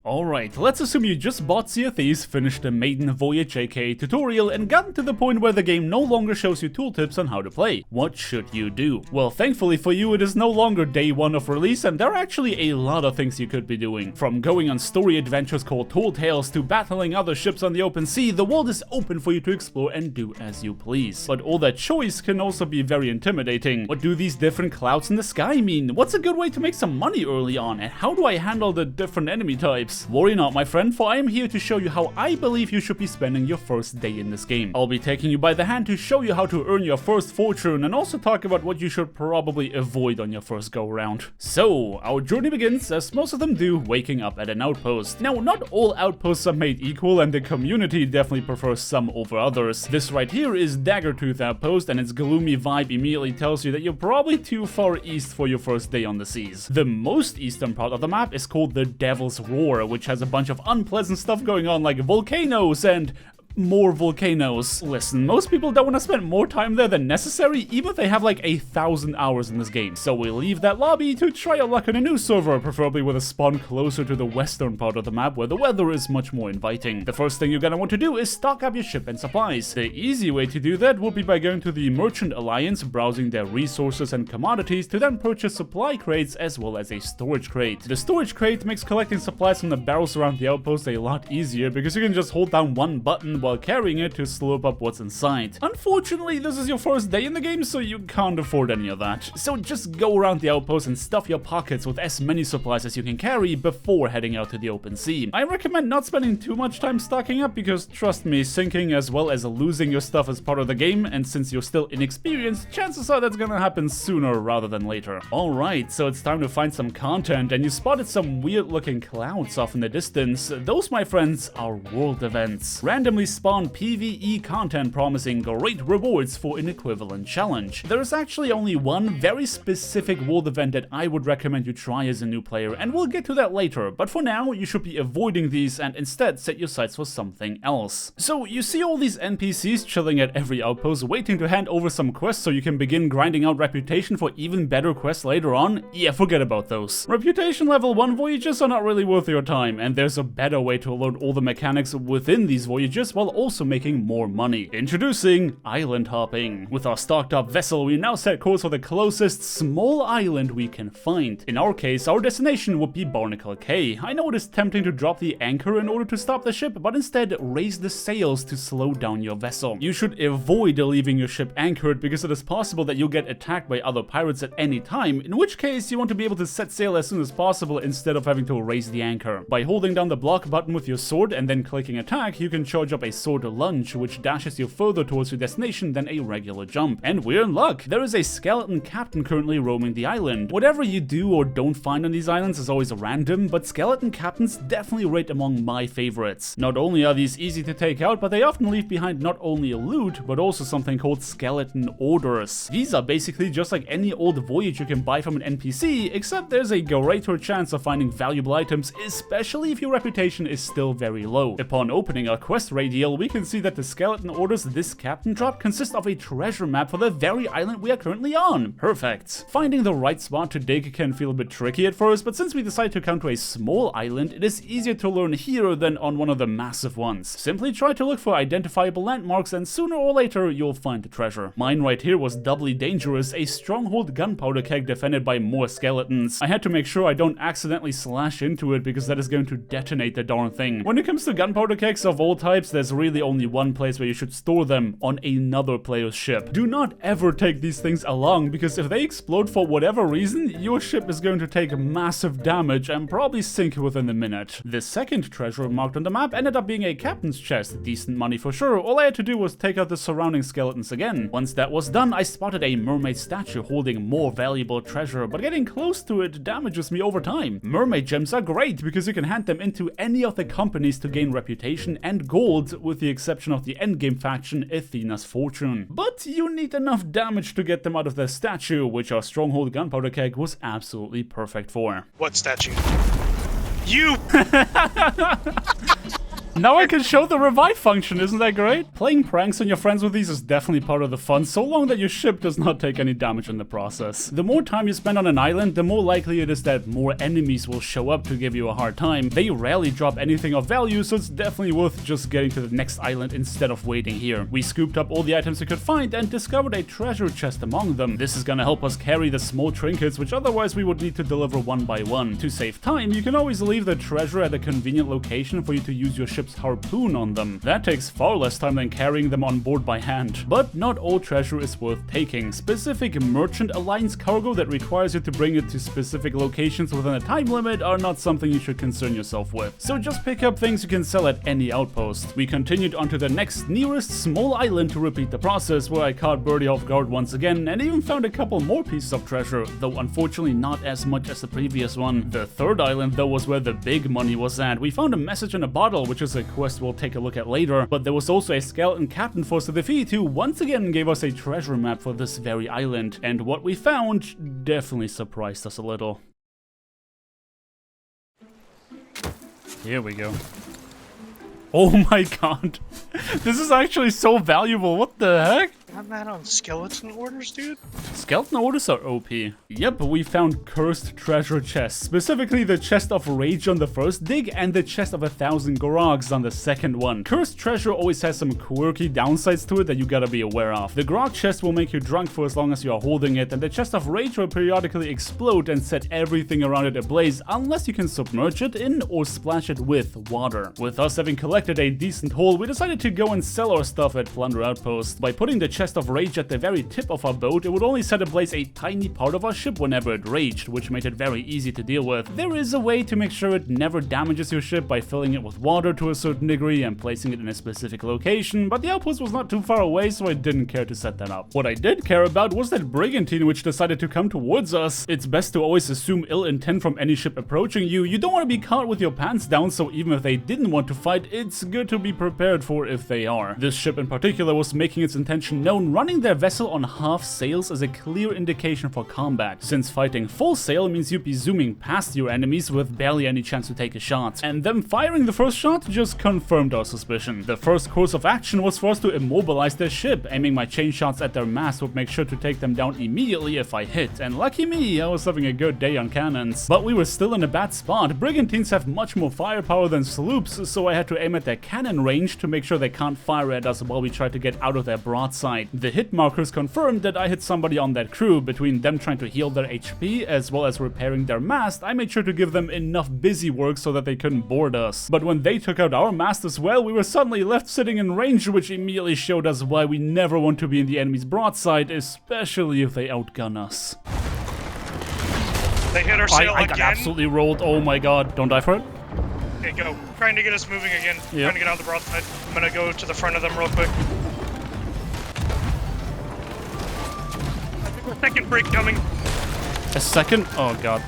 Alright, let's assume you just bought Sea of Thieves, finished the Maiden Voyage aka tutorial, and gotten to the point where the game no longer shows you tooltips on how to play. What should you do? Well, thankfully for you, it is no longer day 1 of release, and there are actually a lot of things you could be doing. From going on story adventures called Tall Tales to battling other ships on the open sea, the world is open for you to explore and do as you please. But all that choice can also be very intimidating. What do these different clouds in the sky mean? What's a good way to make some money early on? And how do I handle the different enemy types? Worry not, my friend, for I am here to show you how I believe you should be spending your first day in this game. I'll be taking you by the hand to show you how to earn your first fortune and also talk about what you should probably avoid on your first go around. So, our journey begins, as most of them do, waking up at an outpost. Now, not all outposts are made equal, and the community definitely prefers some over others. This right here is Daggertooth Outpost, and its gloomy vibe immediately tells you that you're probably too far east for your first day on the seas. The most eastern part of the map is called the Devil's Roar, which has a bunch of unpleasant stuff going on like volcanoes and more volcanoes. Listen, most people don't want to spend more time there than necessary, even if they have like 1,000 hours in this game. So we leave that lobby to try our luck on a new server, preferably with a spawn closer to the western part of the map where the weather is much more inviting. The first thing you're gonna want to do is stock up your ship and supplies. The easy way to do that would be by going to the Merchant Alliance, browsing their resources and commodities to then purchase supply crates as well as a storage crate. The storage crate makes collecting supplies from the barrels around the outpost a lot easier because you can just hold down one button while carrying it to slope up what's inside. Unfortunately, this is your first day in the game, so you can't afford any of that. So just go around the outpost and stuff your pockets with as many supplies as you can carry before heading out to the open sea. I recommend not spending too much time stocking up because, trust me, sinking as well as losing your stuff is part of the game, and since you're still inexperienced, chances are that's gonna happen sooner rather than later. Alright, so it's time to find some content, and you spotted some weird looking clouds off in the distance. Those, my friends, are world events. Randomly spawn PvE content promising great rewards for an equivalent challenge. There is actually only one very specific world event that I would recommend you try as a new player, and we'll get to that later, but for now you should be avoiding these and instead set your sights for something else. So you see all these NPCs chilling at every outpost waiting to hand over some quests so you can begin grinding out reputation for even better quests later on? Yeah, forget about those. Reputation level 1 voyages are not really worth your time, and there's a better way to learn all the mechanics within these voyages while also making more money. Introducing island hopping. With our stocked up vessel, we now set course for the closest small island we can find. In our case, our destination would be Barnacle Cay. I know it is tempting to drop the anchor in order to stop the ship, but instead raise the sails to slow down your vessel. You should avoid leaving your ship anchored because it is possible that you'll get attacked by other pirates at any time, in which case you want to be able to set sail as soon as possible instead of having to raise the anchor. By holding down the block button with your sword and then clicking attack, you can charge up a sword lunge, which dashes you further towards your destination than a regular jump. And we're in luck! There is a skeleton captain currently roaming the island. Whatever you do or don't find on these islands is always random, but skeleton captains definitely rate among my favorites. Not only are these easy to take out, but they often leave behind not only loot, but also something called skeleton orders. These are basically just like any old voyage you can buy from an NPC, except there's a greater chance of finding valuable items, especially if your reputation is still very low. Upon opening our quest radial, we can see that the skeleton orders this captain dropped consist of a treasure map for the very island we are currently on. Perfect. Finding the right spot to dig can feel a bit tricky at first, but since we decided to come to a small island, it is easier to learn here than on one of the massive ones. Simply try to look for identifiable landmarks and sooner or later you'll find the treasure. Mine right here was doubly dangerous, a stronghold gunpowder keg defended by more skeletons. I had to make sure I don't accidentally slash into it because that is going to detonate the darn thing. When it comes to gunpowder kegs of all types, there's really only one place where you should store them: on another player's ship. Do not ever take these things along because if they explode for whatever reason, your ship is going to take massive damage and probably sink within a minute. The second treasure marked on the map ended up being a captain's chest, decent money for sure. All I had to do was take out the surrounding skeletons again. Once that was done, I spotted a mermaid statue holding more valuable treasure, but getting close to it damages me over time. Mermaid gems are great because you can hand them into any of the companies to gain reputation and gold, with the exception of the endgame faction Athena's Fortune. But you need enough damage to get them out of the statue, which our stronghold gunpowder keg was absolutely perfect for. What statue? You! Now I can show the revive function, isn't that great? Playing pranks on your friends with these is definitely part of the fun, so long that your ship does not take any damage in the process. The more time you spend on an island, the more likely it is that more enemies will show up to give you a hard time. They rarely drop anything of value, so it's definitely worth just getting to the next island instead of waiting here. We scooped up all the items we could find and discovered a treasure chest among them. This is gonna help us carry the small trinkets, which otherwise we would need to deliver one by one. To save time, you can always leave the treasure at a convenient location for you to use your ship's harpoon on them. That takes far less time than carrying them on board by hand. But not all treasure is worth taking. Specific Merchant Alliance cargo that requires you to bring it to specific locations within a time limit are not something you should concern yourself with. So just pick up things you can sell at any outpost. We continued onto the next nearest small island to repeat the process, where I caught Birdie off guard once again and even found a couple more pieces of treasure, though unfortunately not as much as the previous one. The third island though was where the big money was at. We found a message in a bottle, which is a quest we'll take a look at later, but there was also a skeleton captain for us to defeat who once again gave us a treasure map for this very island, and what we found definitely surprised us a little. Here we go. Oh my god. This is actually so valuable. What the heck? I'm not on skeleton orders, dude. Skeleton orders are OP. Yep, we found cursed treasure chests. Specifically the chest of rage on the first dig and the chest of 1,000 grogs on the second one. Cursed treasure always has some quirky downsides to it that you gotta be aware of. The grog chest will make you drunk for as long as you are holding it, and the chest of rage will periodically explode and set everything around it ablaze unless you can submerge it in or splash it with water. With us having collected a decent haul, we decided to go and sell our stuff at Plunder Outpost. By putting the chest of rage at the very tip of our boat, it would only set ablaze a tiny part of our ship whenever it raged, which made it very easy to deal with. There is a way to make sure it never damages your ship by filling it with water to a certain degree and placing it in a specific location, but the outpost was not too far away, so I didn't care to set that up. What I did care about was that brigantine which decided to come towards us. It's best to always assume ill intent from any ship approaching you. You don't want to be caught with your pants down, so even if they didn't want to fight, it's good to be prepared for if they are. This ship in particular was making its intention known. Running their vessel on half sails is a clear indication for combat, since fighting full sail means you'd be zooming past your enemies with barely any chance to take a shot. And them firing the first shot just confirmed our suspicion. The first course of action was for us to immobilize their ship. Aiming my chain shots at their mast would make sure to take them down immediately if I hit, and lucky me, I was having a good day on cannons. But we were still in a bad spot. Brigantines have much more firepower than sloops, so I had to aim at their cannon range to make sure they can't fire at us while we try to get out of their broadside. The hit markers confirmed that I hit somebody on that crew. Between them trying to heal their HP as well as repairing their mast, I made sure to give them enough busy work so that they couldn't board us. But when they took out our mast as well, we were suddenly left sitting in range, which immediately showed us why we never want to be in the enemy's broadside, especially if they outgun us. They hit our sail I again. got absolutely rolled. Oh my god. Don't die for it. Okay, go. Trying to get us moving again. Yep. Trying to get out the broadside. I'm gonna go to the front of them real quick. A second break coming. A second? Oh god.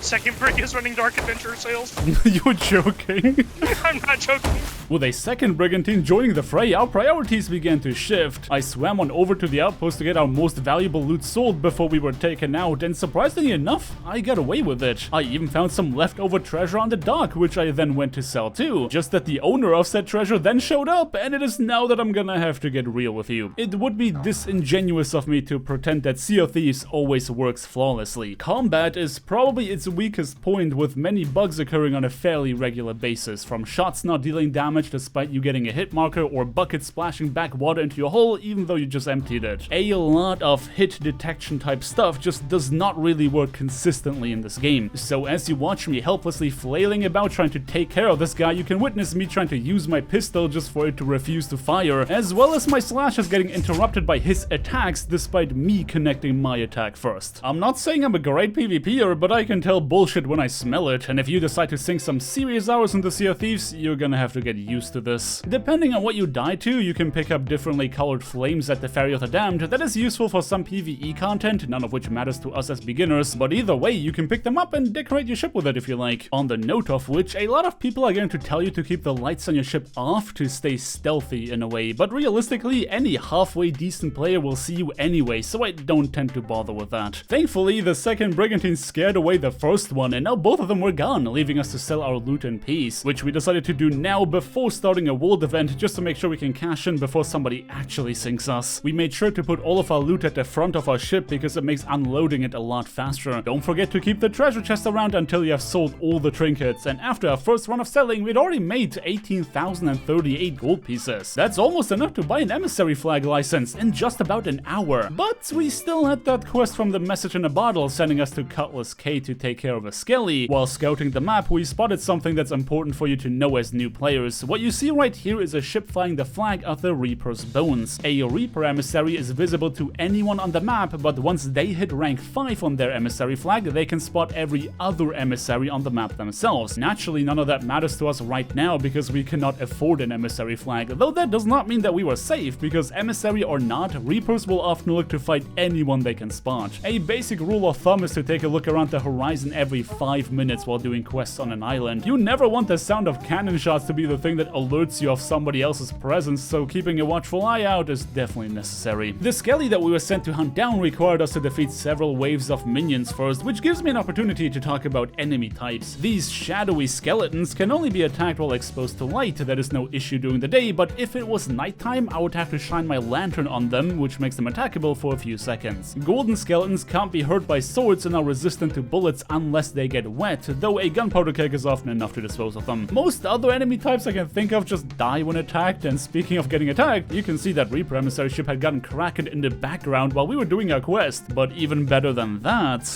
Second break is running Dark Adventure sails. You're joking. I'm not joking. With a second brigantine joining the fray, our priorities began to shift. I swam on over to the outpost to get our most valuable loot sold before we were taken out, and surprisingly enough, I got away with it. I even found some leftover treasure on the dock, which I then went to sell too. Just that the owner of said treasure then showed up, and it is now that I'm gonna have to get real with you. It would be disingenuous of me to pretend that Sea of Thieves always works flawlessly. Combat is probably its weakest point, with many bugs occurring on a fairly regular basis, from shots not dealing damage despite you getting a hit marker, or buckets splashing back water into your hull even though you just emptied it. A lot of hit detection type stuff just does not really work consistently in this game. So as you watch me helplessly flailing about trying to take care of this guy, you can witness me trying to use my pistol just for it to refuse to fire, as well as my slashes getting interrupted by his attacks despite me connecting my attack first. I'm not saying I'm a great PvPer, but I can tell bullshit when I smell it, and if you decide to sink some serious hours into Sea of Thieves, you're gonna have to get used to this. Depending on what you die to, you can pick up differently colored flames at the Ferry of the Damned. That is useful for some PvE content, none of which matters to us as beginners, but either way, you can pick them up and decorate your ship with it if you like. On the note of which, a lot of people are going to tell you to keep the lights on your ship off to stay stealthy in a way, but realistically, any halfway decent player will see you anyway, so I don't tend to bother with that. Thankfully, the second brigantine scared away the first one, and now both of them were gone, leaving us to sell our loot in peace, which we decided to do now before starting a world event, just to make sure we can cash in before somebody actually sinks us. We made sure to put all of our loot at the front of our ship because it makes unloading it a lot faster. Don't forget to keep the treasure chest around until you have sold all the trinkets, and after our first run of selling, we'd already made 18,038 gold pieces. That's almost enough to buy an emissary flag license in just about an hour. But we still had that quest from the message in a bottle sending us to Cutlass K to take care of a skelly. While scouting the map, we spotted something that's important for you to know as new players. What you see right here is a ship flying the flag of the Reaper's Bones. A Reaper emissary is visible to anyone on the map, but once they hit rank 5 on their emissary flag, they can spot every other emissary on the map themselves. Naturally, none of that matters to us right now because we cannot afford an emissary flag, though that does not mean that we were safe, because emissary or not, Reapers will often look to fight anyone they can spot. A basic rule of thumb is to take a look around the horizon every 5 minutes while doing quests on an island. You never want the sound of cannon shots to be the thing that alerts you of somebody else's presence, so keeping a watchful eye out is definitely necessary. The skelly that we were sent to hunt down required us to defeat several waves of minions first, which gives me an opportunity to talk about enemy types. These shadowy skeletons can only be attacked while exposed to light. That is no issue during the day, but if it was nighttime, I would have to shine my lantern on them, which makes them attackable for a few seconds. Golden skeletons can't be hurt by swords and are resistant to bullets unless they get wet, though a gunpowder keg is often enough to dispose of them. Most other enemy types I can think of just die when attacked, and speaking of getting attacked, you can see that Reaper emissary ship had gotten krakened in the background while we were doing our quest, but even better than that...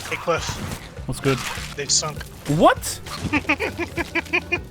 Hey Cliff. What's good? They've sunk. What?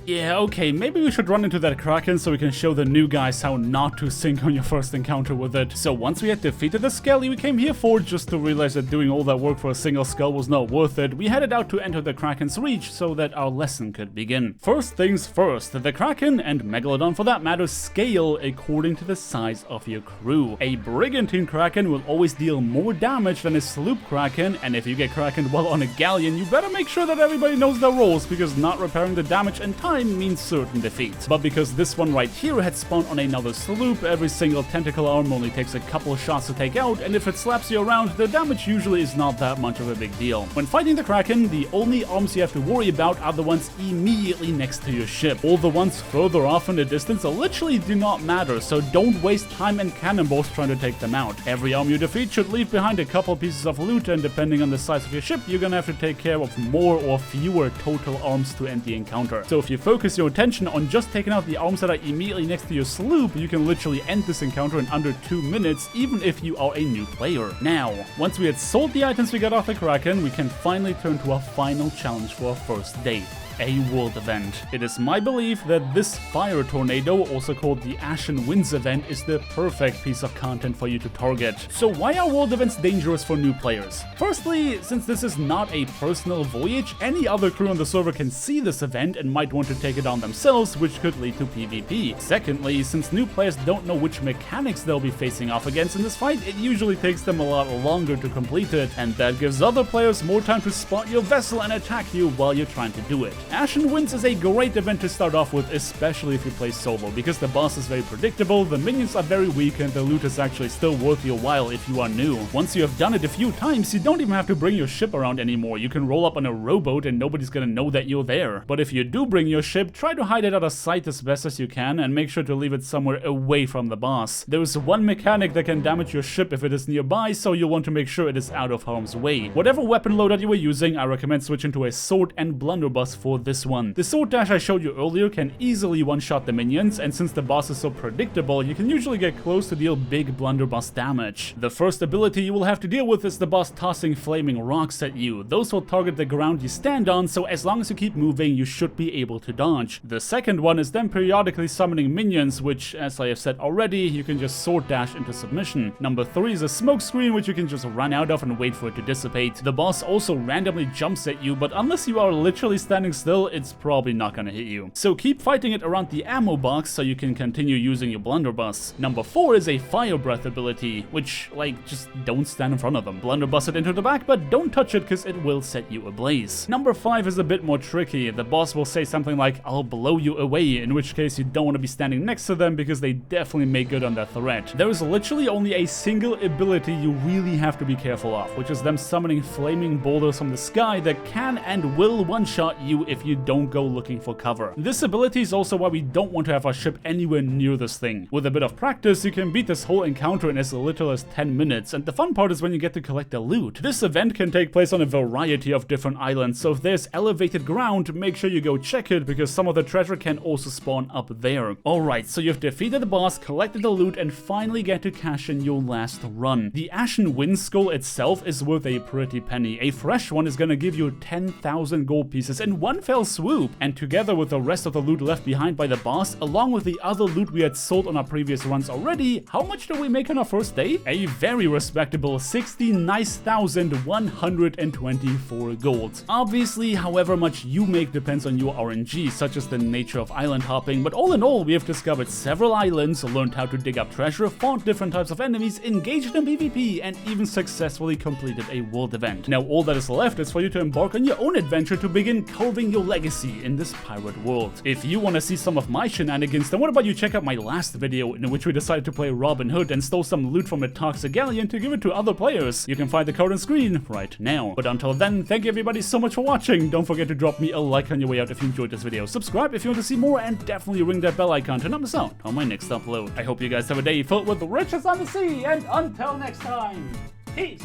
Yeah, okay, maybe we should run into that Kraken so we can show the new guys how not to sink on your first encounter with it. So once we had defeated the skelly we came here for, just to realize that doing all that work for a single skull was not worth it, we headed out to enter the Kraken's reach so that our lesson could begin. First things first, the Kraken, and Megalodon for that matter, scale according to the size of your crew. A Brigantine Kraken will always deal more damage than a Sloop Kraken, and if you get Kraken while on a galleon, you better make sure that everybody knows their roles, because not repairing the damage in time means certain defeat. But because this one right here had spawned on another sloop, every single tentacle arm only takes a couple shots to take out, and if it slaps you around, the damage usually is not that much of a big deal. When fighting the Kraken, the only arms you have to worry about are the ones immediately next to your ship. All the ones further off in the distance literally do not matter, so don't waste time and cannonballs trying to take them out. Every arm you defeat should leave behind a couple pieces of loot, and depending on the size of your ship, you're gonna have to take care of more or fewer total arms to end the encounter. So if you focus your attention on just taking out the arms that are immediately next to your sloop, you can literally end this encounter in under 2 minutes, even if you are a new player. Now, once we had sold the items we got off the Kraken, we can finally turn to our final challenge for our first day. A world event. It is my belief that this fire tornado, also called the Ashen Winds event, is the perfect piece of content for you to target. So why are world events dangerous for new players? Firstly, since this is not a personal voyage, any other crew on the server can see this event and might want to take it on themselves, which could lead to PvP. Secondly, since new players don't know which mechanics they'll be facing off against in this fight, it usually takes them a lot longer to complete it, and that gives other players more time to spot your vessel and attack you while you're trying to do it. Ashen Winds is a great event to start off with, especially if you play solo, because the boss is very predictable, the minions are very weak, and the loot is actually still worth your while if you are new. Once you have done it a few times, you don't even have to bring your ship around anymore. You can roll up on a rowboat and nobody's gonna know that you're there. But if you do bring your ship, try to hide it out of sight as best as you can, and make sure to leave it somewhere away from the boss. There is one mechanic that can damage your ship if it is nearby, so you'll want to make sure it is out of harm's way. Whatever weapon loadout you were using, I recommend switching to a sword and blunderbuss for this one. The sword dash I showed you earlier can easily one-shot the minions, and since the boss is so predictable, you can usually get close to deal big blunderbuss damage. The first ability you will have to deal with is the boss tossing flaming rocks at you. Those will target the ground you stand on, so as long as you keep moving, you should be able to dodge. The second one is then periodically summoning minions, which, as I have said already, you can just sword dash into submission. Number 3 is a smoke screen, which you can just run out of and wait for it to dissipate. The boss also randomly jumps at you, but unless you are literally standing still, it's probably not gonna hit you. So keep fighting it around the ammo box so you can continue using your blunderbuss. Number 4 is a fire breath ability, which, like, just don't stand in front of them. Blunderbuss it into the back, but don't touch it because it will set you ablaze. Number 5 is a bit more tricky. The boss will say something like, "I'll blow you away," in which case you don't want to be standing next to them because they definitely make good on that threat. There is literally only a single ability you really have to be careful of, which is them summoning flaming boulders from the sky that can and will one-shot you if you don't go looking for cover. This ability is also why we don't want to have our ship anywhere near this thing. With a bit of practice, you can beat this whole encounter in as little as 10 minutes, and the fun part is when you get to collect the loot. This event can take place on a variety of different islands, so if there's elevated ground, make sure you go check it because some of the treasure can also spawn up there. Alright, so you've defeated the boss, collected the loot, and finally get to cash in your last run. The Ashen Wind Skull itself is worth a pretty penny. A fresh one is gonna give you 10,000 gold pieces in one fell swoop, and together with the rest of the loot left behind by the boss, along with the other loot we had sold on our previous runs already, how much did we make on our first day? A very respectable 69,124 gold. Obviously, however much you make depends on your RNG, such as the nature of island hopping, but all in all, we have discovered several islands, learned how to dig up treasure, fought different types of enemies, engaged in PvP, and even successfully completed a world event. Now all that is left is for you to embark on your own adventure to begin carving your legacy in this pirate world. If you want to see some of my shenanigans, then what about you check out my last video in which we decided to play Robin Hood and stole some loot from a toxic galleon to give it to other players. You can find the code on screen right now. But until then, thank you everybody so much for watching. Don't forget to drop me a like on your way out if you enjoyed this video. Subscribe if you want to see more, and definitely ring that bell icon to not miss out on my next upload. I hope you guys have a day filled with riches on the sea, and until next time, peace!